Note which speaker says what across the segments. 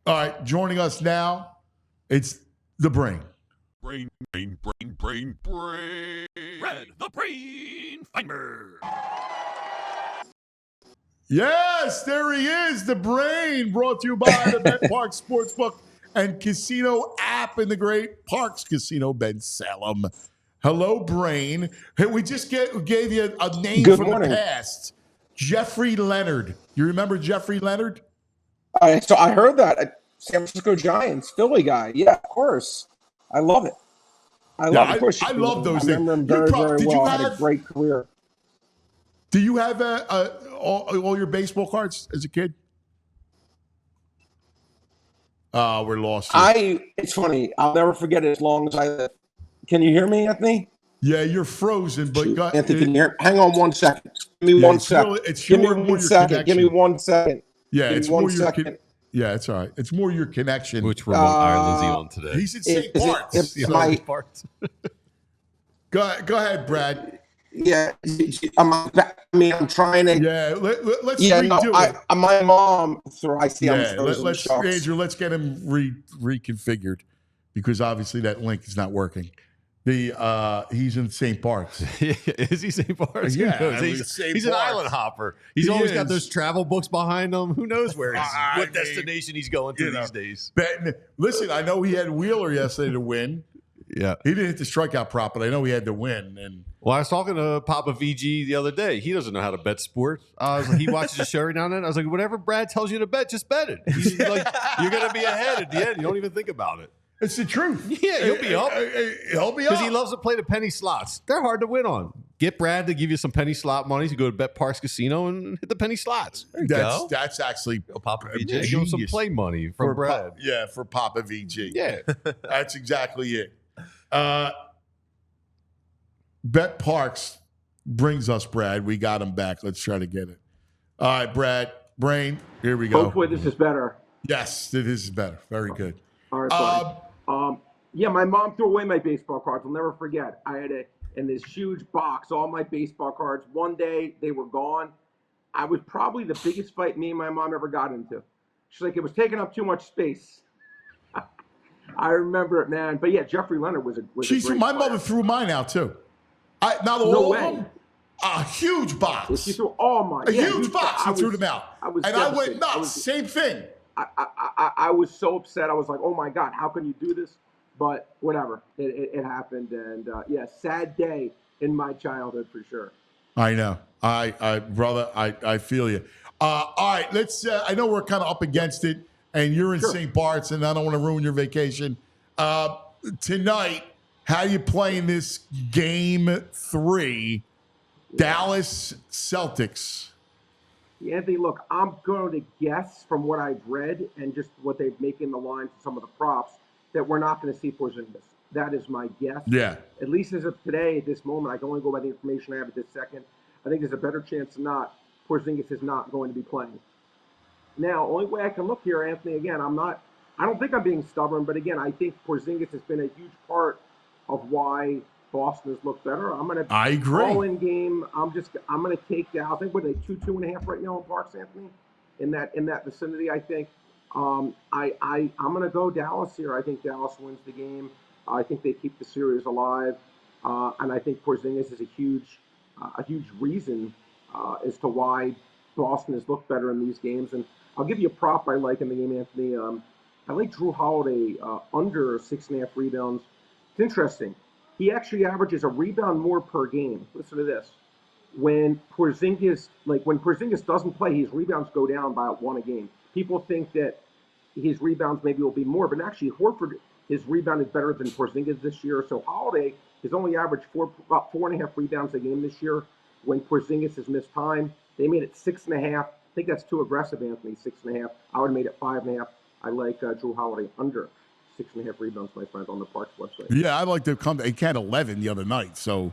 Speaker 1: All right, joining us now, it's the Brain.
Speaker 2: Brain. Red the Brain Feinberg.
Speaker 1: Yes, there he is, the Brain, brought to you by the Bet Park Sportsbook and Casino app in the great Parks Casino, Ben Salem. Hello, Brain. Hey, we just gave you a name
Speaker 3: Good
Speaker 1: from
Speaker 3: morning.
Speaker 1: the past. Jeffrey Leonard. You remember Jeffrey Leonard?
Speaker 3: So I heard that. San Francisco Giants, Philly guy. Yeah, of course. I love it. I love those
Speaker 1: things.
Speaker 3: I remember him very, very well. Had a great career.
Speaker 1: Do you have all your baseball cards as a kid? We're lost here.
Speaker 3: It's funny. I'll never forget it as long as I live. Can you hear me, Anthony?
Speaker 1: Yeah, you're frozen. But
Speaker 3: Anthony, can you hear? Hang on 1 second. Give me 1 second.
Speaker 1: Give me 1 second.
Speaker 3: Give me 1 second.
Speaker 1: Yeah, it's more your connection. Yeah, it's all right. It's more your connection.
Speaker 4: Which remote island is he on today?
Speaker 1: He's in St. Bart's. Go ahead, Brad.
Speaker 3: Yeah, I'm trying to.
Speaker 1: Yeah, let's redo it.
Speaker 3: My mom. So I see.
Speaker 1: Yeah, Andrew, let's get him reconfigured because obviously that link is not working. He's in St. Bart's.
Speaker 4: Is he St. Bart's?
Speaker 1: Yeah,
Speaker 4: he's an island hopper. He's always got those travel books behind him. Who knows what destination he's going to these days?
Speaker 1: Listen, I know he had Wheeler yesterday to win.
Speaker 4: Yeah,
Speaker 1: he didn't hit the strikeout prop, but I know he had to win. And
Speaker 4: well, I was talking to Papa VG the other day. He doesn't know how to bet sports. He watches the show every now and then. I was like, whatever Brad tells you to bet, just bet it. He's like, you're going to be ahead at the end. You don't even think about it.
Speaker 1: It's the truth.
Speaker 4: Yeah, you'll be up.
Speaker 1: He'll be up.
Speaker 4: Because he loves to play the penny slots. They're hard to win on. Get Brad to give you some penny slot money to go to Bet Parks Casino and hit the penny slots. There you go.
Speaker 1: That's actually
Speaker 4: Papa VG. Give him some play money from Brad.
Speaker 1: For Papa VG.
Speaker 4: Yeah.
Speaker 1: That's exactly it. Bet Parks brings us Brad. We got him back. Let's try to get it. All right, Brad. Brain, here we go.
Speaker 5: Hopefully this is better.
Speaker 1: Yes, this is better. Very good.
Speaker 5: All right, yeah, my mom threw away my baseball cards. I'll never forget. I had in this huge box, all my baseball cards. One day, they were gone. I was probably the biggest fight me and my mom ever got into. She's like, it was taking up too much space. I remember it, man. But yeah, Jeffrey Leonard was a great
Speaker 1: my
Speaker 5: player.
Speaker 1: mother threw mine out, too.
Speaker 5: No way.
Speaker 1: A huge box.
Speaker 5: She threw all mine.
Speaker 1: A huge box. She threw them out. I went nuts. Same thing.
Speaker 5: I was so upset. I was like, oh, my God, how can you do this? But whatever. It happened. And, yeah, sad day in my childhood for sure.
Speaker 1: I know. Brother, I feel you. All right, let's I know we're kind of up against it, and you're in St. Bart's, and I don't want to ruin your vacation. Tonight, how you playing this game 3, Dallas Celtics?
Speaker 5: Anthony, look, I'm going to guess from what I've read and just what they've making the lines and some of the props that we're not going to see Porzingis. That is my guess.
Speaker 1: Yeah.
Speaker 5: At least as of today, at this moment, I can only go by the information I have at this second. I think there's a better chance than not Porzingis is not going to be playing. Now, only way I can look here, Anthony, again, I don't think I'm being stubborn, but again, I think Porzingis has been a huge part of why Boston has looked better.
Speaker 1: I agree.
Speaker 5: All-in game. I'm going to take Dallas. I think what are they 2.5 right now in Parks, Anthony? In that vicinity, I think. I'm going to go Dallas here. I think Dallas wins the game. I think they keep the series alive, and I think Porzingis is a huge reason as to why Boston has looked better in these games. And I'll give you a prop I like in the game, Anthony. I like Drew Holiday under 6.5 rebounds. It's interesting. He actually averages a rebound more per game. Listen to this. When Porzingis doesn't play, his rebounds go down by 1 a game. People think that his rebounds maybe will be more, but actually Horford, his rebound is better than Porzingis this year. So Holiday has only averaged about 4.5 rebounds a game this year. When Porzingis has missed time, they made it 6.5. I think that's too aggressive, Anthony. 6.5. I would have made it 5.5. I like Drew Holiday under 6.5 rebounds, my friend, on the Parks website.
Speaker 1: Yeah, I'd like to come. He had 11 the other night, so.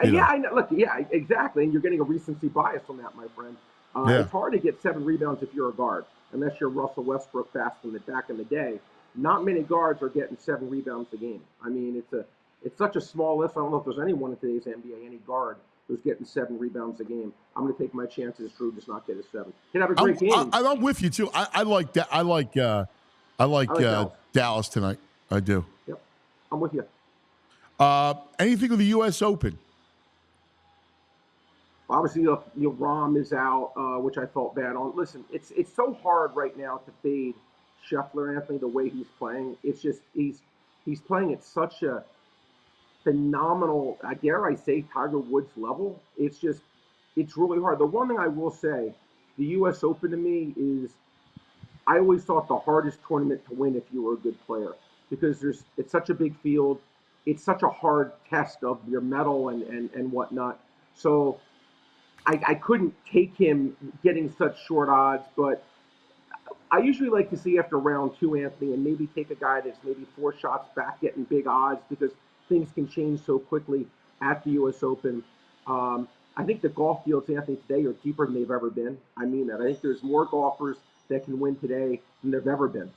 Speaker 5: Yeah, I know. Look, yeah, exactly. And you're getting a recency bias on that, my friend. It's hard to get 7 rebounds if you're a guard, unless you're Russell Westbrook back in the day. Not many guards are getting 7 rebounds a game. I mean, it's such a small list. I don't know if there's anyone in today's NBA, any guard, who's getting 7 rebounds a game. I'm going to take my chances. Drew does not get a 7. He'd have a great game.
Speaker 1: I'm with you too. I like that. I like I like
Speaker 5: Dallas.
Speaker 1: Dallas tonight. I do.
Speaker 5: Yep, I'm with you.
Speaker 1: Anything with the U.S. Open?
Speaker 5: Obviously, Rahm is out, which I felt bad on. Listen, it's so hard right now to fade Scheffler, Anthony, the way he's playing. It's just he's playing at such a phenomenal, dare I say, Tiger Woods level. It's really hard. The one thing I will say, the U.S. Open to me is, I always thought the hardest tournament to win if you were a good player, because it's such a big field. It's such a hard test of your mettle and whatnot. So I couldn't take him getting such short odds, but I usually like to see after round 2, Anthony, and maybe take a guy that's maybe 4 shots back getting big odds, because things can change so quickly at the U.S. Open. I think the golf fields, Anthony, today are deeper than they've ever been. I mean that. I think there's more golfers that can win today than there've ever been.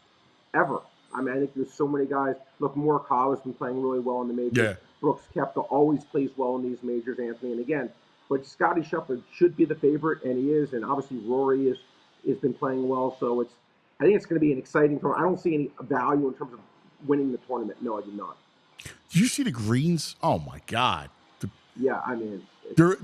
Speaker 5: Ever. I mean, I think there's so many guys. Look, Morikawa's been playing really well in the majors.
Speaker 1: Yeah.
Speaker 5: Brooks Koepka always plays well in these majors, Anthony. And again, but Scottie Scheffler should be the favorite, and he is. And obviously Rory has been playing well. So I think it's going to be an exciting tournament. I don't see any value in terms of winning the tournament. No, I do not.
Speaker 1: Did you see the greens? Oh my God!
Speaker 5: Yeah, I mean,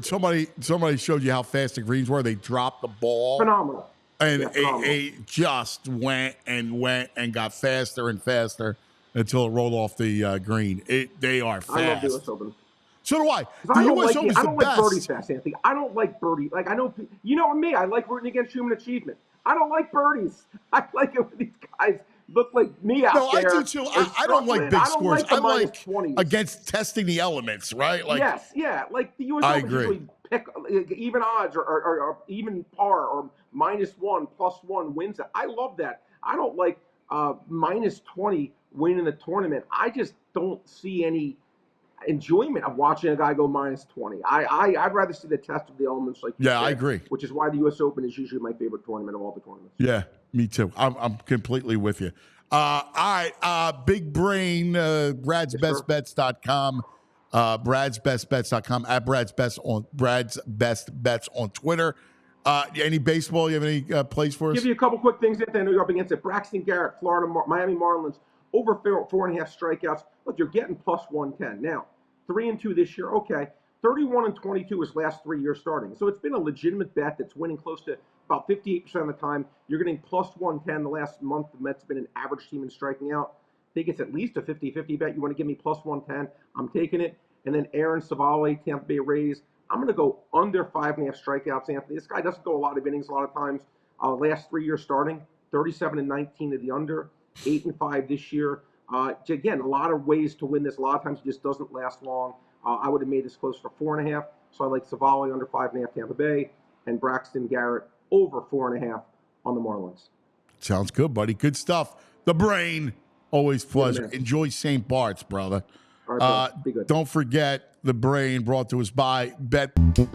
Speaker 1: somebody showed you how fast the greens were. They dropped the ball,
Speaker 5: phenomenal,
Speaker 1: and
Speaker 5: phenomenal.
Speaker 1: it just went and got faster and faster until it rolled off the green. They are fast.
Speaker 5: I love the U.S. Open.
Speaker 1: So do I. The
Speaker 5: I don't
Speaker 1: U.S.
Speaker 5: like
Speaker 1: Open is
Speaker 5: I
Speaker 1: the
Speaker 5: don't
Speaker 1: best.
Speaker 5: like birdie fast, Anthony. I don't like birdie. Like, I know, you know me. I like rooting against human achievement. I don't like birdies. I like it when these guys look like me out there.
Speaker 1: No, I do too. I don't like big scores. I like
Speaker 5: -20s.
Speaker 1: against testing the elements, right? Like,
Speaker 5: yes, yeah. Like the U.S.
Speaker 1: I
Speaker 5: Open
Speaker 1: agree.
Speaker 5: usually pick even odds or even par or -1, +1 wins it. I love that. I don't like -20 winning the tournament. I just don't see any enjoyment of watching a guy go -20. I'd rather see the test of the elements, like you said,
Speaker 1: I agree.
Speaker 5: Which is why the U.S. Open is usually my favorite tournament of all the tournaments.
Speaker 1: Yeah, me too. I'm completely with you. All right, Big Brain, Brad'sBestBets.com, Brad'sBestBets.com, at Brad's Best Bets on Twitter. Any baseball? You have any plays for us?
Speaker 5: Give you a couple quick things that I know you're up against it. Braxton Garrett, Florida, Miami Marlins, over 4.5 strikeouts. Look, you're getting +110. Now, 3-2 this year. Okay. 31-22 his last 3 years starting. So it's been a legitimate bet that's winning close to about 58% of the time. You're getting +110 the last month. The Mets have been an average team in striking out. I think it's at least a 50-50 bet. You want to give me +110? I'm taking it. And then Aaron Savale, Tampa Bay Rays. I'm going to go under 5.5 strikeouts, Anthony. This guy doesn't go a lot of innings a lot of times. Last 3 years starting, 37-19 to the under, 8-5 this year. Again, a lot of ways to win this. A lot of times it just doesn't last long. I would have made this close to 4.5. So I like Savale under 5.5 Tampa Bay and Braxton Garrett over 4.5 on the Marlins.
Speaker 1: Sounds good, buddy. Good stuff. The Brain, always pleasure.
Speaker 5: man.
Speaker 1: Enjoy St. Bart's, brother.
Speaker 5: All right, boys. Be good.
Speaker 1: Don't forget The Brain, brought to us by Bet.
Speaker 6: We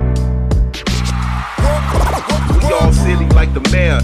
Speaker 6: all silly like the mayor.